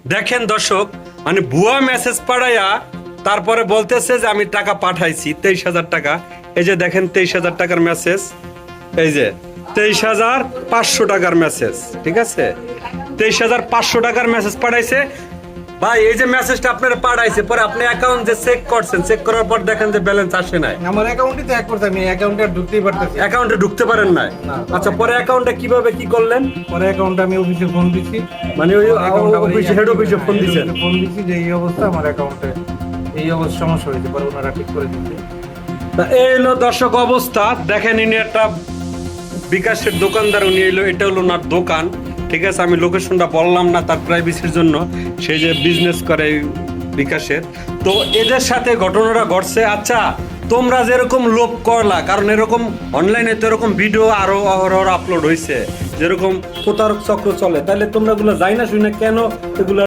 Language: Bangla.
দেখেন দর্শক, মানে ভুয়া মেসেজ পাঠাইয়া তারপরে বলতেছে যে আমি টাকা পাঠাইছি 23,000 টাকা। এই যে দেখেন 23,000 টাকার মেসেজ, এই যে 23,500 টাকার মেসেজ, ঠিক আছে? 23,500 টাকার মেসেজ পাঠাইছে ভাই। এই যে মেসেজটা আপনারা পাঠাইছে, পরে আপনি অ্যাকাউন্ট যে চেক করছেন, চেক করার পর দেখেন যে ব্যালেন্স আসে নাই। আমার অ্যাকাউন্টে তো এক করতে আমি অ্যাকাউন্টে আর ঢুকতেই পারতেছি না। অ্যাকাউন্টে ঢুকতে পারেন নাই? না। আচ্ছা, পরে অ্যাকাউন্টে কিভাবে কি করলেন? পরে অ্যাকাউন্টে আমি অফিসে ফোন দিছি, মানে ওই অ্যাকাউন্ট অফিসে, হেড অফিসে ফোন দিছেন? ফোন দিছি যে এই অবস্থা আমার অ্যাকাউন্টে, এই অবস্থা সমস্যা হয়েছে, পরে ওনারা ঠিক করে দিচ্ছে। তা এই হলো দর্শক অবস্থা। দেখেন ইনি একটা বিকাশের দোকানদার, উনি এলো, এটা হলো ওনার দোকান, ঠিক আছে? আমি লোকেশনটা বললাম না তার প্রাইভেসির জন্য, সে যে বিজনেস করে এই বিকাশের। তো এদের সাথে ঘটনাটা ঘটছে। আচ্ছা, তোমরা যেরকম লোভ করলা, কারণ এরকম অনলাইনে তো এরকম ভিডিও আরো অহরহ আপলোড হয়েছে, যেরকম প্রতারক চক্র চলে, তাহলে তোমরা এগুলো যাই না শুনে কেন এগুলো